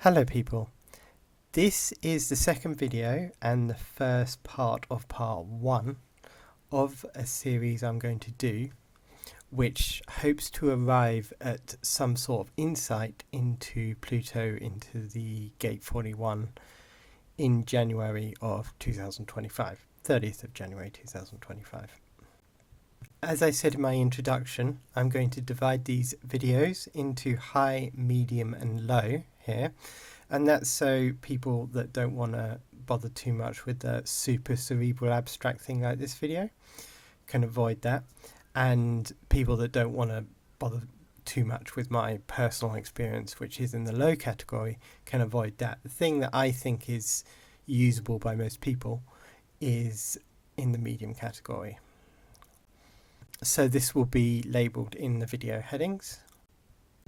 Hello people, this is the second video and the first part of part 1 of a series I'm going to do, which hopes to arrive at some sort of insight into Pluto, into the Gate 41 in January of 2025, 30th of January 2025. As I said in my introduction, I'm going to divide these videos into high, medium and low here, and that's so people that don't want to bother too much with the super cerebral abstract thing like this video can avoid that, and people that don't want to bother too much with my personal experience, which is in the low category, can avoid that. The thing that I think is usable by most people is in the medium category. So this will be labelled in the video headings.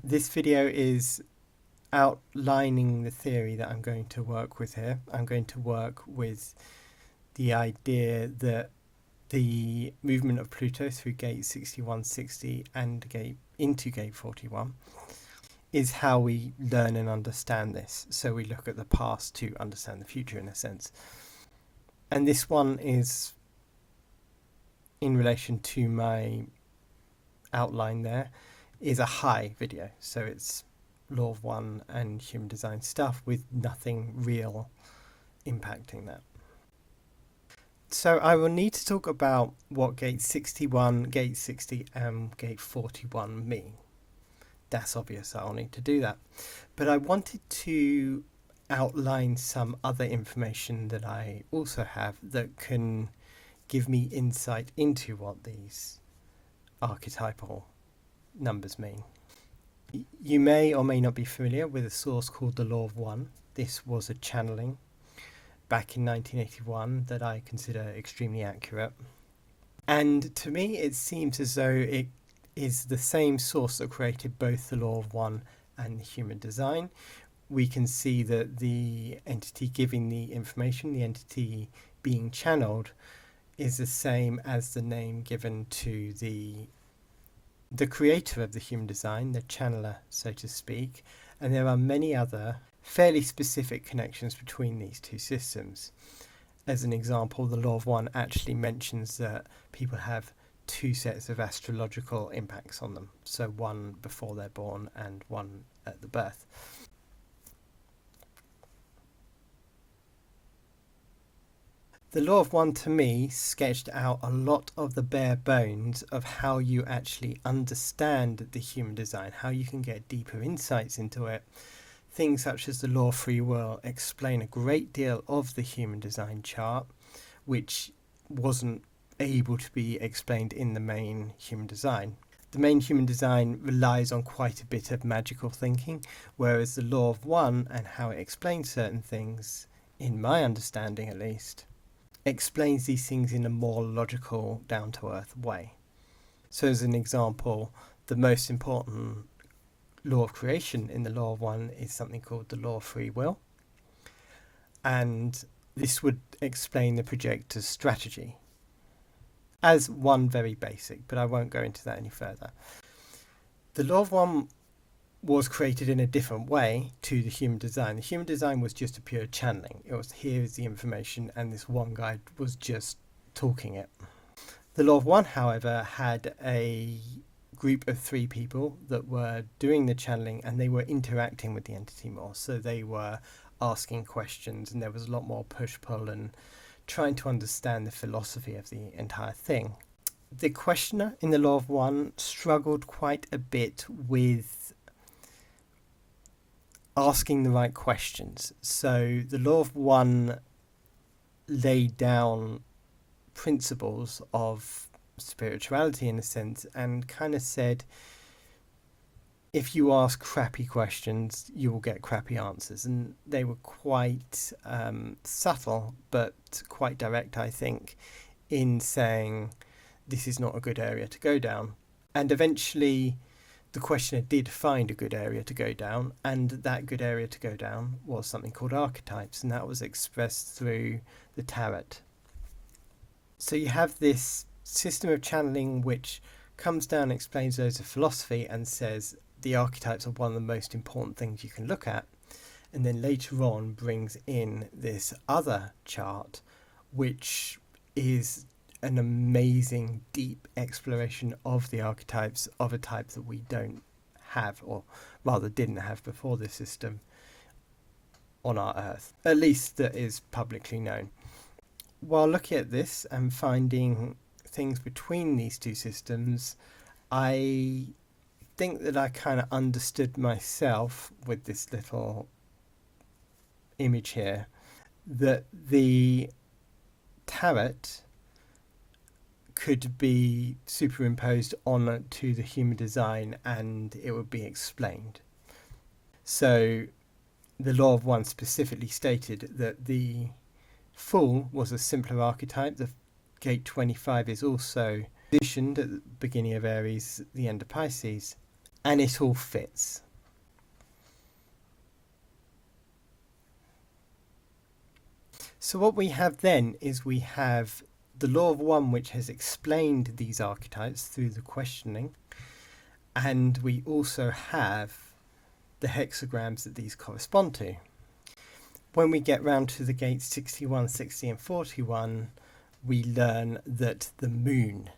This video is outlining the theory that I'm going to work with here. I'm going to work with the idea that the movement of Pluto through gate 6160 and into gate 41 is how we learn and understand this. So we look at the past to understand the future in a sense. And this one is in relation to my outline there, is a high video. So it's Law of One and human design stuff with nothing real impacting that. So I will need to talk about what gate 61, gate 60 and gate 41 mean. That's obvious, I'll need to do that. But I wanted to outline some other information that I also have that can give me insight into what these archetypal numbers mean. You may or may not be familiar with a source called the Law of One. This was a channeling back in 1981 that I consider extremely accurate. And to me, it seems as though it is the same source that created both the Law of One and the human design. We can see that the entity giving the information, the entity being channeled, is the same as the name given to the creator of the human design, the channeler, so to speak, and there are many other fairly specific connections between these two systems. As an example, the Law of One actually mentions that people have two sets of astrological impacts on them, so one before they're born and one at the birth. The Law of One, to me, sketched out a lot of the bare bones of how you actually understand the human design, how you can get deeper insights into it. Things such as the Law of Free Will explain a great deal of the human design chart, which wasn't able to be explained in the main human design. The main human design relies on quite a bit of magical thinking, whereas the Law of One and how it explains certain things, in my understanding at least, explains these things in a more logical, down-to-earth way. So as an example, the most important law of creation in the Law of One is something called the Law of Free Will. And this would explain the projector's strategy as one very basic, but I won't go into that any further. The Law of One was created in a different way to the human design. The human design was just a pure channeling. It was, here is the information, and this one guy was just talking it. The Law of One, however, had a group of 3 people that were doing the channeling, and they were interacting with the entity more. So they were asking questions, and there was a lot more push-pull and trying to understand the philosophy of the entire thing. The questioner in the Law of One struggled quite a bit with asking the right questions. So the Law of One laid down principles of spirituality in a sense and kind of said, if you ask crappy questions, you will get crappy answers. And they were quite subtle, but quite direct, I think, in saying this is not a good area to go down. And eventually the questioner did find a good area to go down, and that good area to go down was something called archetypes, and that was expressed through the tarot. So you have this system of channeling which comes down and explains loads of philosophy and says the archetypes are one of the most important things you can look at, and then later on brings in this other chart, which is an amazing deep exploration of the archetypes of a type that we don't have, or rather didn't have before this system on our Earth, at least that is publicly known. While looking at this and finding things between these two systems, I think that I kind of understood myself with this little image here, that the tarot could be superimposed onto the human design and it would be explained. So the Law of One specifically stated that the Fool was a simpler archetype. The gate 25 is also positioned at the beginning of Aries, the end of Pisces, and it all fits. So what we have then is we have the Law of One, which has explained these archetypes through the questioning, and we also have the hexagrams that these correspond to. When we get round to the gates 61, 60 and 41, we learn that the moon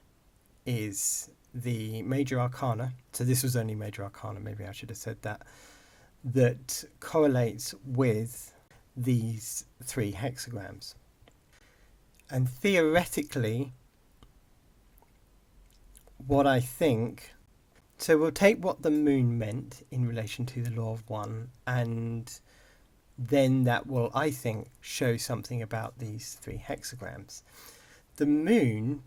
is the major arcana. So this was only major arcana, maybe I should have said that. That correlates with these three hexagrams. And theoretically, what I think... So we'll take what the moon meant in relation to the Law of One, and then that will, I think, show something about these three hexagrams. The moon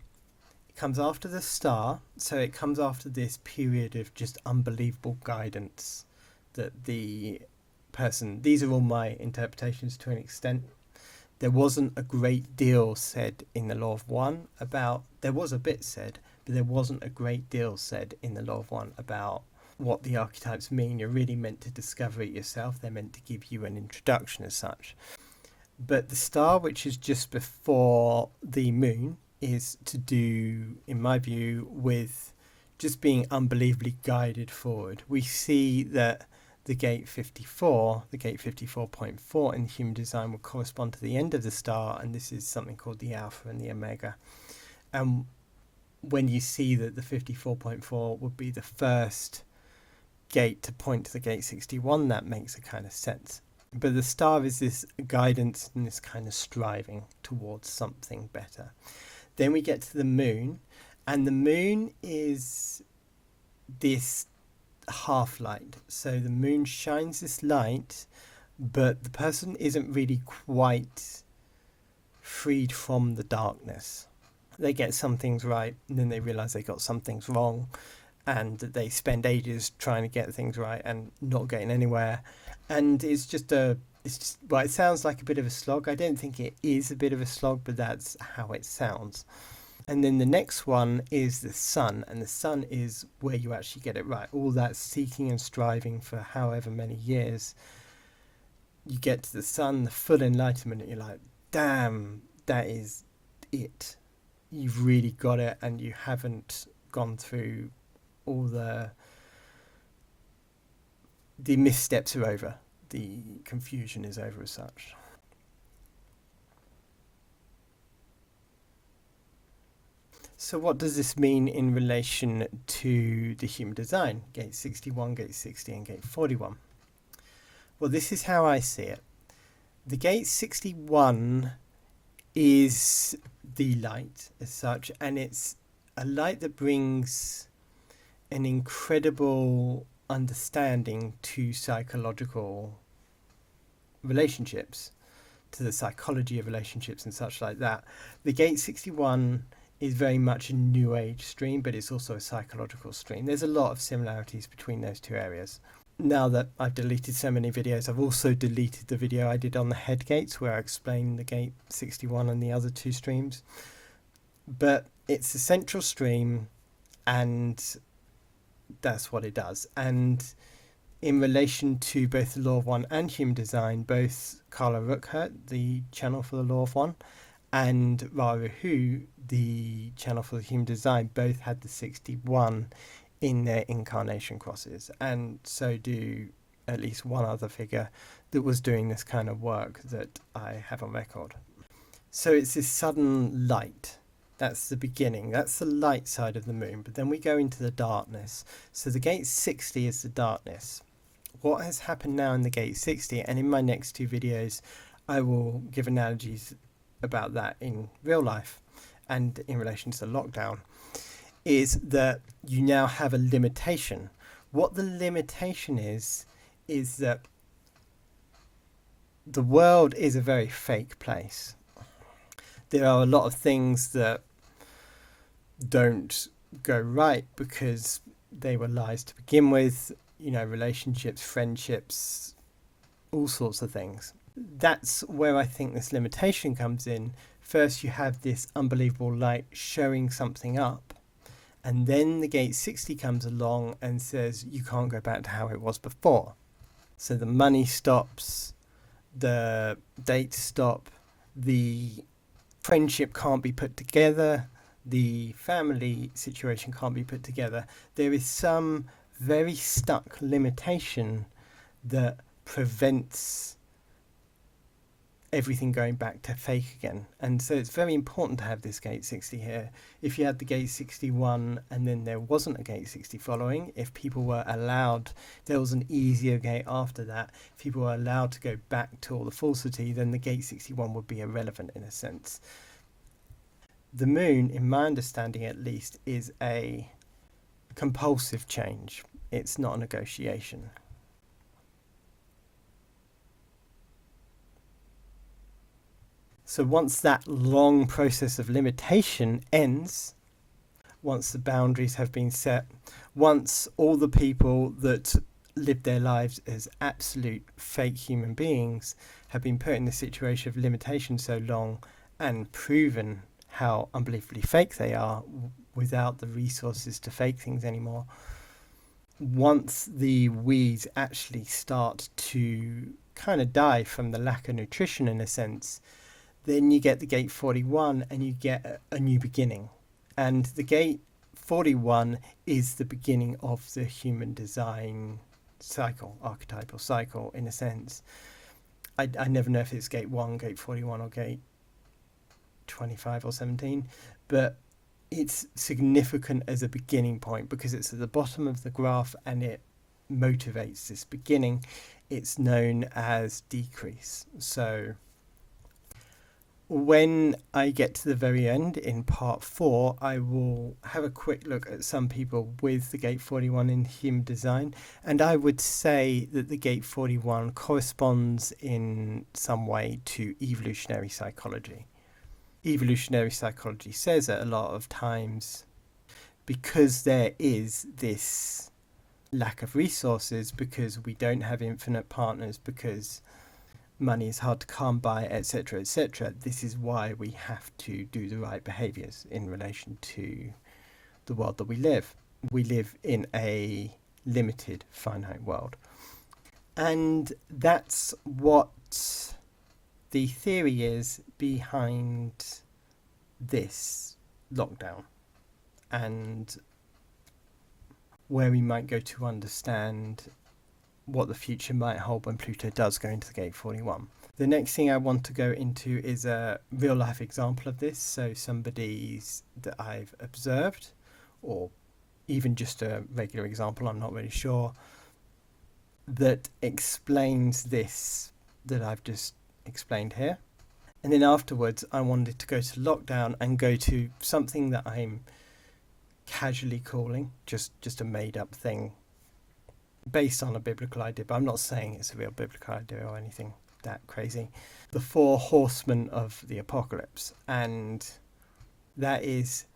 comes after the star, so it comes after this period of just unbelievable guidance that the person... These are all my interpretations to an extent. There wasn't a great deal said in the Law of One about... There was a bit said, but there wasn't a great deal said in the Law of One about what the archetypes mean. You're really meant to discover it yourself. They're meant to give you an introduction as such. But the star, which is just before the moon, is to do, in my view, with just being unbelievably guided forward. We see that the gate 54, the gate 54.4 in the human design will correspond to the end of the star, and this is something called the alpha and the omega. And when you see that the 54.4 would be the first gate to point to the gate 61, that makes a kind of sense. But the star is this guidance and this kind of striving towards something better. Then we get to the moon, and the moon is this half light. So the moon shines this light, but the person isn't really quite freed from the darkness. They get some things right, and then they realise they got some things wrong, and they spend ages trying to get things right and not getting anywhere. And it's just well, it sounds like a bit of a slog. I don't think it is a bit of a slog, but that's how it sounds. And then the next one is the sun, and the sun is where you actually get it right. All that seeking and striving for however many years, you get to the sun, the full enlightenment, and you're like, damn, that is it. You've really got it, and you haven't gone through all the missteps are over. The confusion is over as such. So what does this mean in relation to the human design? Gate 61, gate 60 and gate 41. Well, this is how I see it. The gate 61 is the light as such, and it's a light that brings an incredible understanding to psychological relationships, to the psychology of relationships and such like that. The gate 61 is very much a new age stream, but it's also a psychological stream. There's a lot of similarities between those two areas. Now that I've deleted so many videos, I've also deleted the video I did on the head gates where I explained the gate 61 and the other two streams. But it's a central stream, and that's what it does. And in relation to both the Law of One and human design, both Carla Rueckert, the channel for the Law of One, and Ra Uru, the channel for the human design, both had the 61 in their incarnation crosses, and so do at least one other figure that was doing this kind of work that I have on record. So it's this sudden light. That's the beginning. That's the light side of the moon. But then we go into the darkness. So the gate 60 is the darkness. What has happened now in the gate 60, and in my next two videos, I will give analogies about that in real life and in relation to the lockdown, is that you now have a limitation. What the limitation is that the world is a very fake place. There are a lot of things that don't go right because they were lies to begin with, you know, relationships, friendships, all sorts of things. That's where I think this limitation comes in. First, you have this unbelievable light showing something up, and then the gate 60 comes along and says you can't go back to how it was before. So the money stops, the dates stop, the friendship can't be put together, the family situation can't be put together. There is some very stuck limitation that prevents everything going back to fake again. And so it's very important to have this gate 60 here. If you had the gate 61 and then there wasn't a gate 60 following, if people were allowed, there was an easier gate after that, if people were allowed to go back to all the falsity, then the gate 61 would be irrelevant in a sense. The moon, in my understanding at least, is a compulsive change. It's not a negotiation. So once that long process of limitation ends, once the boundaries have been set, once all the people that live their lives as absolute fake human beings have been put in the situation of limitation so long and proven how unbelievably fake they are without the resources to fake things anymore, once the weeds actually start to kind of die from the lack of nutrition in a sense, then you get the gate 41 and you get a new beginning. And the gate 41 is the beginning of the human design cycle, archetypal cycle in a sense. I never know if it's gate 1, gate 41 or gate 25 or 17, but it's significant as a beginning point because it's at the bottom of the graph and it motivates this beginning. It's known as decrease. So when I get to the very end in part 4, I will have a quick look at some people with the gate 41 in human design, and I would say that the gate 41 corresponds in some way to evolutionary psychology. Evolutionary psychology says that a lot of times, because there is this lack of resources, because we don't have infinite partners, because money is hard to come by, etc., etc., this is why we have to do the right behaviours in relation to the world that we live. We live in a limited, finite world. And that's what the theory is behind this lockdown and where we might go to understand what the future might hold when Pluto does go into the gate 41. The next thing I want to go into is a real life example of this. So somebody that I've observed, or even just a regular example, I'm not really sure, that explains this that I've just explained here. And then afterwards I wanted to go to lockdown and go to something that I'm casually calling just a made up thing based on a biblical idea, but I'm not saying it's a real biblical idea or anything that crazy. The 4 horsemen of the apocalypse, and that is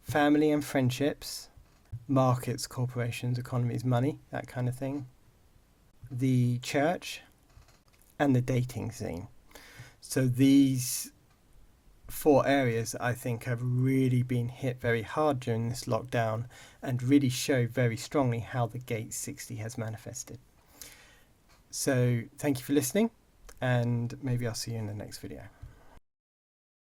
family and friendships, markets, corporations, economies, money, that kind of thing, the church, and the dating scene. So these 4 areas I think have really been hit very hard during this lockdown and really show very strongly how the gate 60 has manifested. So thank you for listening, and maybe I'll see you in the next video.